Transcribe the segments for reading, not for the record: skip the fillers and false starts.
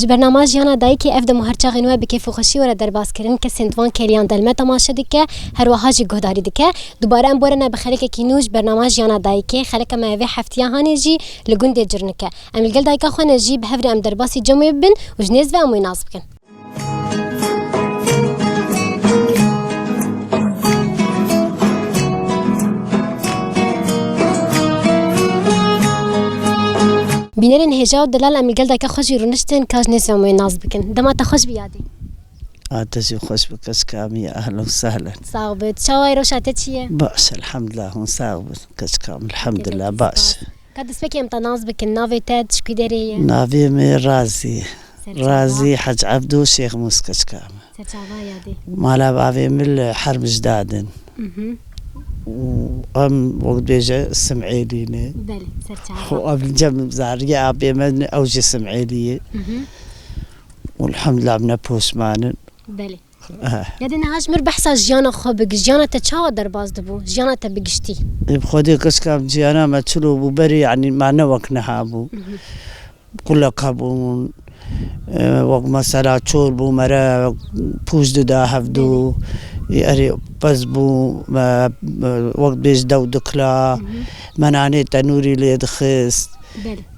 برنامج یانا دایی که افد مهرچا غنوه بکیف و خوشی و درباز کردن که سنتوان کلیان دلمه تماشا دکه هر وحاجی گهداری دکه دوباره ام بورنا بخلک کینوش برنامج یانا دایی که خلک ما وی هفتیا هانجی لگون دی جرنکه ام الگل دایی که خو نجی به هفر ام درباسی جمعی بن و جنیز و اموی ناز بکن. بینرین هجا و دلال ام الگل دایی که خوشی رونشتن کاج نیز و اموی ناز بکن دما تا خوش بیادی. عادتي خوش بكش كامي أهلا وسهلا. صعبت شواي روشاتي چیه؟ باش الحمد لله هون صعبت كش كام الحمد لله باش. كدس بك امتى ناز بك النافي تاد شكي داري؟ نافي من رازي حج عبدو شيخ موس كش كام. سرچاوا يادي. مالا بافي من حرب جدادن. وام وقت بيجا السمعيليني. بلي سرچاوا. وقبل جم زاريا أبي من أوجي السمعيلية. والحمد لله بنا بوسمان. بله. یادی نهاش مر بحث جیانا خواب جیانا تچاو در باز دبو جیانا تبگشتی. بخودی کس کام جیانا ما تلو ببری يعني ما نوك نهابو. كل كابون وقت مثلا چول بو مرا پوز دا هفدو یاری باز بو وقت بیش دو دکلا منانی تنوری لید خست.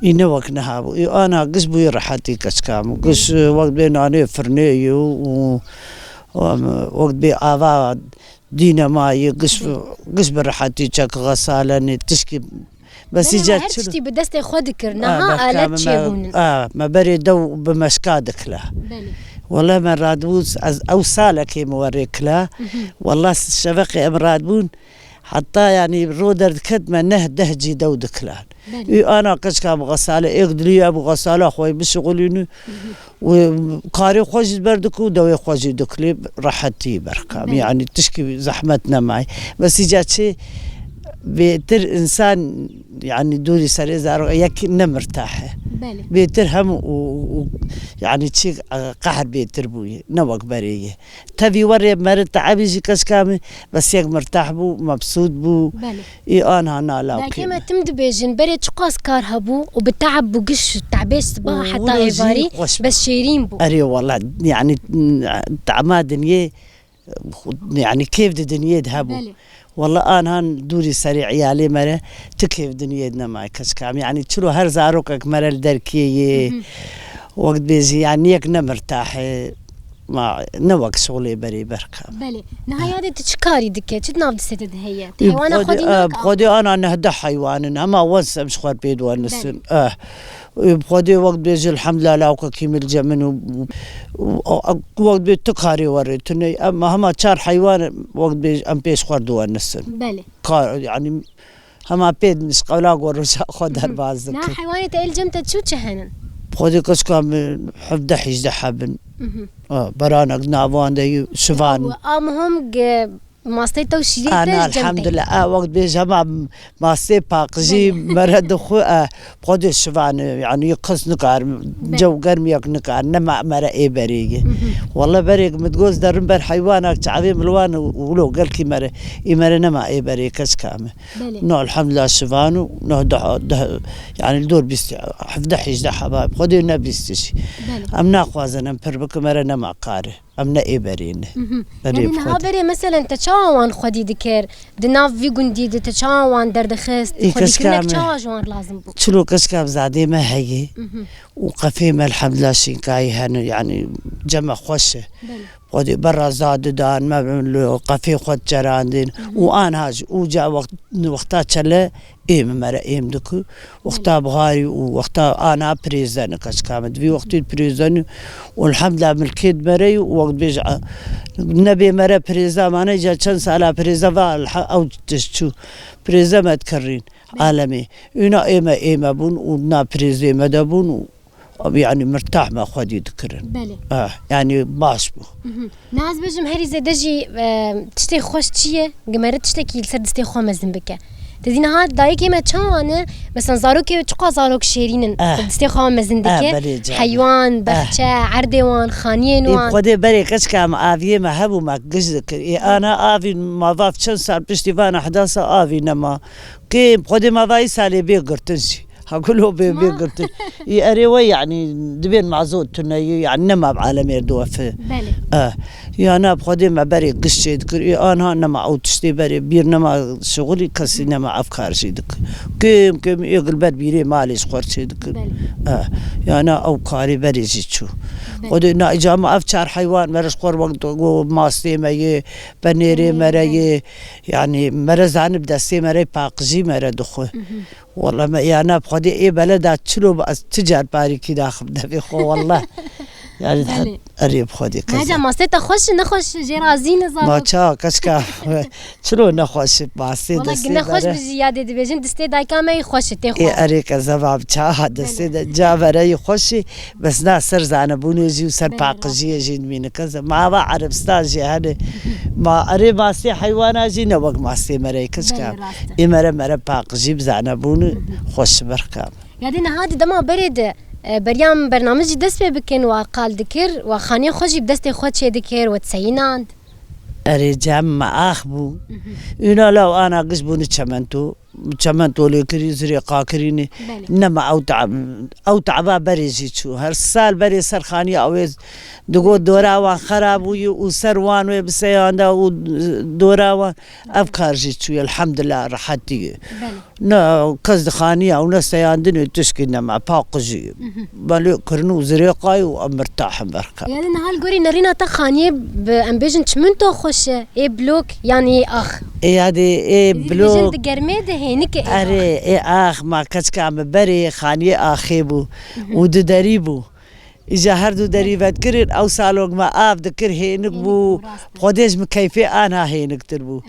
إنه وقت نهابو أنا قش بوي راحتي كشكام قش وقت بين أنا فرنيو وقت بي آوا دينا ماي قش براحتي شك غسالة تشكي بس جات شنو هرشتي بدست خود كرناها آلات شيبون ما بري دو بمشكادك له والله ما رادوس أو سالك موريك له والله شبقي أمرادبون حتى يعني رودر كدمة نهدهجي دود كلان أنا قش كاب غسالة إقدري أبو غسالة خوي بشغليني وقاري خوش بردكو دوي خوش دكلي راحتي بركام يعني تشكي زحمتنا معي بس جات شيء بيتر إنسان يعني دوري سري زارو يك نمرتاحه بيتر هم يعني شيء قهر بيتر بوي نوق بريه تبي وري مرت عبيجي كشكامي بس يك مرتاح بو مبسوط بو أنا لا لكن ما تمد بيجن بري تقاس كار هبو وبتعب بوقش تعبيش صباح حتى إيفاري بس شيرين بو أري والله يعني تعما دنيا يعني كيف الدنيا ذهبوا والله أنا دوري سريع عيالي مرة تكيف دنيتنا معي كشكام يعني تشلو هر زاروكك مرة الدركية وقت بيجي يعني يك نمرتاح ما نوك شغلي بري بركة. بلي نهاية تشكاري دكة تناف دستة هي حيوان خدي أنا نهدا حيوان أما وانس مش خور بيد وانسن بخدي وقت بيجي الحمد لله لاوكا كيمل جمن وقت بيتكاري وريتني أما هما شار حيوان وقت بيجي أم بيش خور دوانسن. بلي. يعني هما بيد مش قولاق ورجع خدها بعض. لا حيواني تقل جمتة شو تشهنن. بخدي كشكام حفظ حيج حبن. برانك نافوان ده شفان. هم ماستي توشيري أنا الحمد لله وقت بيجمع ماستي باقجي مرد خو بخدي شفان يعني يقص نقار جو قرم يق نقار نما مرة إيه بريجي والله بريج متجوز درن بر حيوانك تعبي ملوان ولو قال كي مرة إيه مرة نما إيه بريج كش كامل نو الحمد لله شفان نو ده يعني الدور بيست حفظ حيج حباب خدي نبيستشي أمنا خوازنا بربك مرة نما قاره أمنا إيه برينه يعني نهابري مثلا تشاوان خدي دكير دناف في جندي تشاوان دردخست خدي كلك تشاوان لازم بو شلو كشكاب زادي ما هي وقفيمة الحمد لله شينكاي هن يعني جمع خوشه خدي برا زاد دان ما بنلو قفي خد جراندين وأنا هاج وجا وقتها شله إيم مرة إيم دكو وقتها بغاري وقتها أنا بريزن كشكامد في وقت البريزن والحمد لله ملكيت مري وقت بيجع نبي مرة بريزا ما نجا كم سالة بريزا أو تشو بريزا ما تكرين عالمي هنا إيما بون ونا بريزا ما دبون يعني مرتاح ما خدي ذكرن. بله. يعني باش بو. ناس بجم هري زدجي تشتي خوش تشيه جمرت تشتكي لسر دستي خو مزن بك. تدينا هاد دايكي ما تشانه مثلا زاروكي تشقى زاروك شيرين دستي خو مزن دك حيوان بخشة عردوان خانين وان. خدي بري كش كام آفيه ما هبو ما قصدك أنا آفي ما ضاف كم سال بشتي فانا 11 آفي نما كي خدي ما ضاي سالي بيقرتنشي هقوله بيبي قلت يأريوي يعني دبين معزود تناي يعني نما بعالمي دوافه يا أنا بخدي ما بري قشة ذكر أنا نما أو تشتي بري بير نما شغلي كسي نما أفكار شيء ذكر كم يقلبت بيري مالي شخور شيء ذكر يا أنا أو كاري بري جيتشو خدي نا إجامة أفشار حيوان مرش خور وقت ماستي ماي بنيري مري يعني مرز عن بدستي مري باقجي مري دخو والله ما يعني بخدي إيه بلد تشلو بس تجار باري كده خبده بيخو والله يعني قريب خودي كذا هذا ما ستة خوش نخوش جرازين زار ما شاء كشكا شلون نخوش ما ستة والله نخوش بزيادة دبيجن دستي داي كامي خوش تخو إيه أريك زباب شاهد دستي جابري خوشي بس ناس سر زانبوني جي وسر باقجي جين مين كذا ما بعرف ستاجي هذا ما قريب ما ستي حيوان جي نوق ما ستي مري كشكا إيه مرة باقجي بزانبوني خوش بركام يعني هذا دما برد بريام برنامج دست بكن وقال ذكر وخاني خوشي بدست خود شي ذكر وتسيناند رجام أخبو إنه لو أنا قصبوني تشمنتو لي كري زريقا كريني نما أو تعبا بريجي شو هالسال بري سرخاني أويز دقو دوراوان خراب وسروان وبسياندا ودوراوان أفكار جيتشو الحمد لله راحتي نا كز خانية أو نسياندني تشكي نما باقجي بالي كرنو زريقاي ومرتاح بركة يعني نهال قولي نرينا تخانية بأمبيجن تشمنتو خوش إيه بلوك يعني أخ إيه هذه إيه بلوك بيجن دقرميده هينك أري إيه أخ ما كتك عم بري خانية أخيبو ودريبو إجا هردو دريبات كرين أو سالوك ما آف دكر هينك بو قديش مكيفي أنا هينك تربو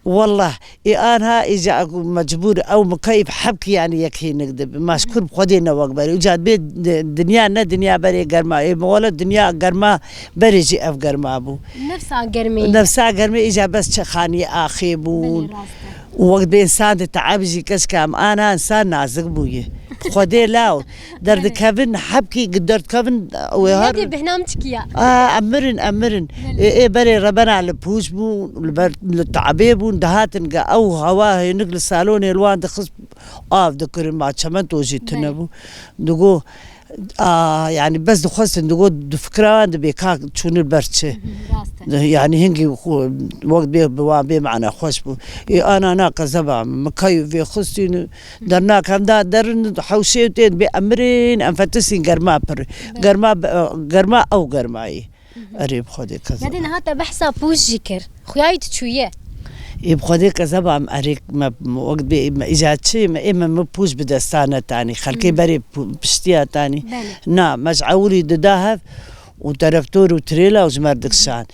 والله إيه أنا إجا مجبور أو مكيف حبك يعني يك هينك دب مشكور بخدينا وقبري وجات بيت دنيا بري قرما إيه مولا دنيا قرما بري جي أف قرما بو نفسها قرمي إجا بس خانية أخيبون ووقت بإنسان تعبجي كشكام أنا إنسان نازق بويه خدي لاو درد كابن حبكي قدرت كابن وهذا بهنامتك يا أمرن إيه بري ربنا على بوش بو للتعبيب ودهاتن أو هواه نقل الصالون الوان دخص ذكر ما تشمنت وجيت تنبو دقو يعني بس دخلت نقول فكرة بيكاك شون البرشة يعني هنجي وقت بيه معنا خوش بو أنا ناقة زبا مكيف في خصتي درنا كم درن حوشيتين بأمرين أنفتسين قرما أو قرماي قريب خدي كذا بعدين هذا بحسا بوش ذكر خيايت شوية يبخدي كذا بعم أريك ما وقت ما إجت شيء ما إما مبوش بدستانة تاني خلكي بري بشتيا تاني نا مش عولي دهب وتركتور وتريلا وزمر دكسان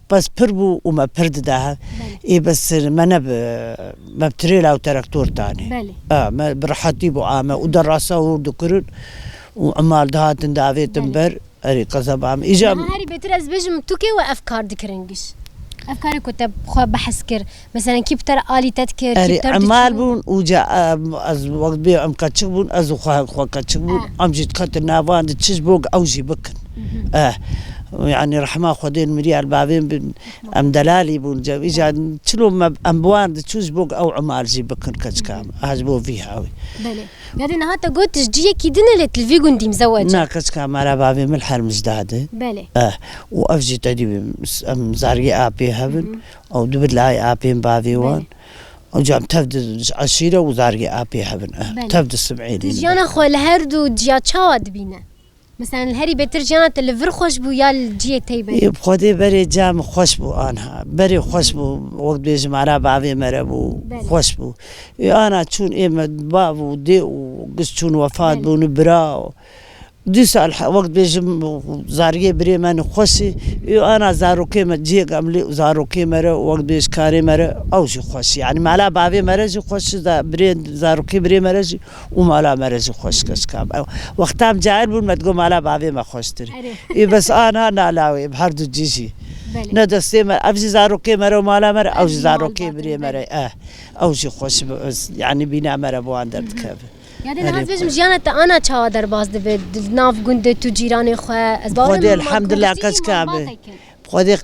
بس بربو وما برد دهب إيه بس ما بتريلا وتركتور تاني ما برحتي بو عامة ودراسة ودكرن وعمال دهاتن دافي تنبر أريك كذا بعم إجا هاري بترز بيجم توكي وأفكار دكرنجش أفكاري كنت بخوا بحث كر مثلا كيف ترى آلي تذكر كيف ترى عمال بون وجا از وقت بي أم كتشبون از خوا كتشبون أم جيت كتر نافان تشبوق أوجي بكن يعني رحمة خدين مريال بابين أم دلالي بون جا إجا تلو ما أمبوان تشبوق أو عمال جي بكن كتشكام هجبو فيها أوي بله بعدين هاتا قلت جيه كيدنا للتلفزيون دي مزوجة نا كتشكام على بابين من الحال مجدادة بله وأفجي تدي زاري أبي هبن أو دبل لاي أبين بابيوان وجام تبدأ عشيرة وزاري أبي هبن تبدأ السبعين جانا خو الهردو جيا تشاود بينا مثلا الهري بترجعنا تلفر خوش بو يا الجيه تيبه يبخدي بري جام خوش بو أنا بري خوش بو وقت بيجي معنا بابي مربو خوش بو أنا تشون إيه بابو دي وقصتون وفاة بو نبرا ديس وقت بيجي زاريه بري من خوشي أنا زاروكي متجي قبلي زاروكي مرة وقت بيجي كاري مرة أوجي خوشي يعني معنا بابي مرة جي خوشي بري زاروكي بري مرة جي ومعنا مرة جي خوش كشكاب وقتام جاهل بون ما تقول معنا بابي ما خوشتري بس أنا نالاوي بحردو جيجي ندستي مرة أوجي زاروكي مرة ومعنا مرة أوجي زاروكي بري مرة أوجي خوش يعني بينا مرة بواندر كاب يعني ناس بيجم جيانة أنا تشاو درباز دبي ناف جند تجيراني خو خدي الحمد لله كشكابه بخودي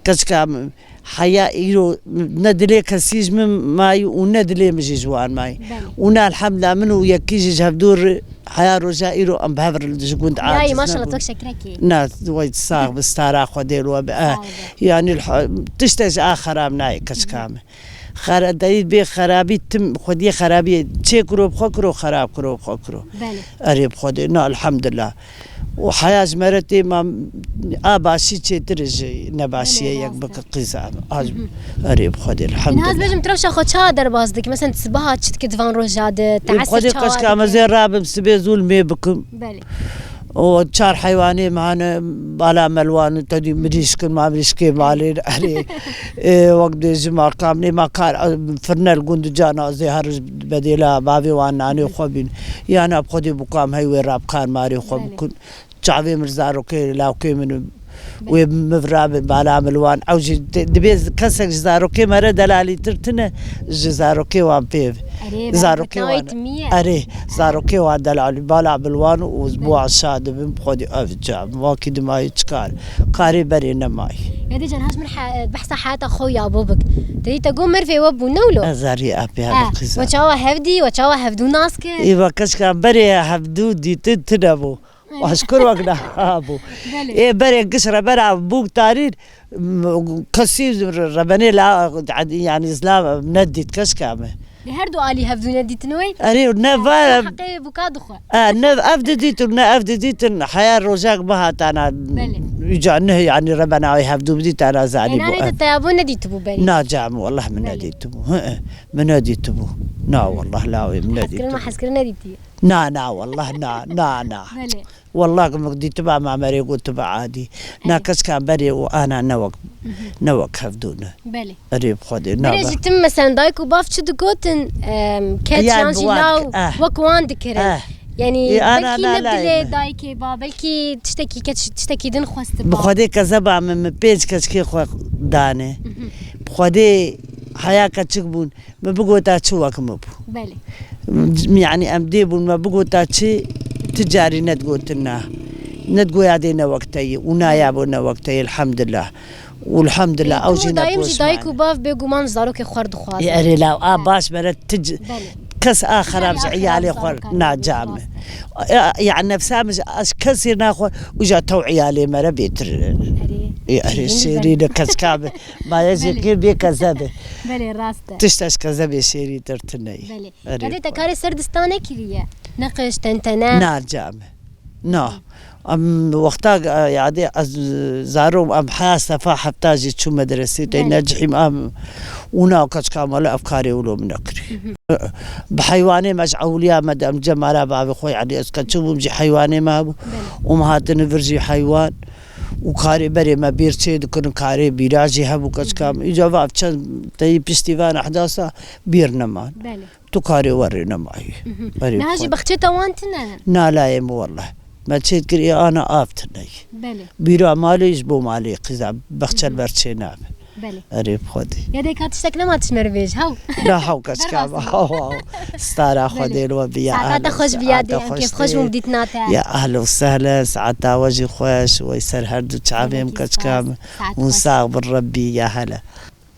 كشكام حياة إيرو ندلي كسيج من ماي وندلي مجي جوان ماي ونا الحمد لله منو يكيجي جهبدور حياة رجاء إيرو أم بهفر الجقوند عاجز ياي ما شاء الله توك شكركي ناس وايد صاغ بستارا خدير يعني تشتج آخر مناي كشكامه خراب دايد بي خرابي تم خدي خرابي تشكرو بخكرو خراب كرو بخكرو أريب خدي نا الحمد لله وحياة مرتي ما باشي ترجي نباشية يكبك قزام أريب خدي الحمد لله. الناس بيجم تروش أخذ شادر بازدك مثلا تسبها تشت كدفان رجاد تعسر خدي كشكام زي رابم سبيزول ميبكم. وشار حيواني معنا بالا ملوان تدي مريشكن ما مريشكي مالي علي وقت جمع قامني ما كان فرنا الجند جانا زهر بديلا بابي وانا أنا خوبين يعني أبخدي بقام هاي وراب كان ماري خوب كن شعبي مرزارو كي لاو كي من ومفراب بالا ملوان أو دبيز كسر جزاروكي مرة دلالي ترتنا جزاروكي وان بيف زاروكي وان أري زاروكي وان دلالي بالا ملوان وأسبوع شاد بمخدي أفجع ما كده ما يتكال قاري برينا ماي يا دي جنهاش من بحث حياة أخويا أبوبك تريد تقوم مرفي وابو نولو أزاري أبي هذا القصة وشاوا هفدي وشاوا هفدو ناسك إيوه كشكا بري هفدو دي تنتنبو واشكر وقنا ابو ايه بري قشره برا بوك تارير كسير ربني لا يعني اسلام نديت كشكامه لهردو علي هفدو نديت نوي اري نفا حقي بوكاد خو نف افديت حياه رجاك بها انا يجعنه يعني ربنا يهفدو بديت انا زعلي يعني الطيابون نديت بو بالي ناجم والله من نديت بو من نديت بو نا والله لا من نديت ما حسكر نديتي نا والله نا والله مقدي تبع مع مريق وتبع عادي ناكس كان بري وانا نوك هفدونا بلي قريب خدي بريج تم مثلا دايكو باف شد قوتن كات يانجي لاو وكوان دكره يعني بلكي نبدلي دايكي با بلكي تشتكي دن خواست بخدي كذبا من بيج كشكي خو دانه بخدي حياة كتشكبون ما بقوا تاتشوا مبو بلي يعني أمديبون ما بقوا تاتشي تجاري ندقو يادينا وقتي ونايابونا وقتي الحمد لله والحمد لله أوجينا دايم جي دايكو باف بيقو ما نزاروكي خورد خواز يا أري لا باش مرت كس آخر أمس عيالي خور ناجامه يعني نفسها مش كسر ناخذ وجا تو عيالي مرة بيتر أري سيرين كس كابه ما يجي كير بيكذبه بلي راسته تشتاش كذبه سيري ترتني بلي هذه تكاري سردستانه كليه نقش تنتنا ناجامه نا أم وقتها يعني زارو أم حاسة فحبتاجي شو مدرسة تنجحي أم وناقش كامل أفكاري ولو منكري بحيواني مجعوليا مدام جمالا بابي خوي يعني أسكت شو بمجي حيواني ما بو ومهاتن فرجي حيوان وكاري بري ما بيرتشي دكن كاري بيراجي هبو كش كام إجابة أفتشان تي بستيفان أحداثا بيرنمان تو كاري ورينا معي ناجي بختيتا وانتنا نا لا يم والله ما تشيد كري أنا آفتني بلي بيرا مالي يجبو مالي قزام بختشل برتشي نام بلي أريب خدي يا ديك هاتشتك لما تشمرفيج هاو لا هاو كشكام هاو ستارا خدي لو بيا ساعات خوش بيادي كيف خوش مبديتنا يا أهلا وسهلا ساعات وجه خوش ويسر هردو تعبيم كشكام ونساق بالربي يا هلا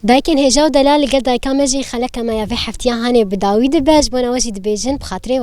دايكن هجاو دلال قد دايكا مجي خلك ما يفي حفتيا هاني بداوي دباج بونا وجي دبيجن بخاطري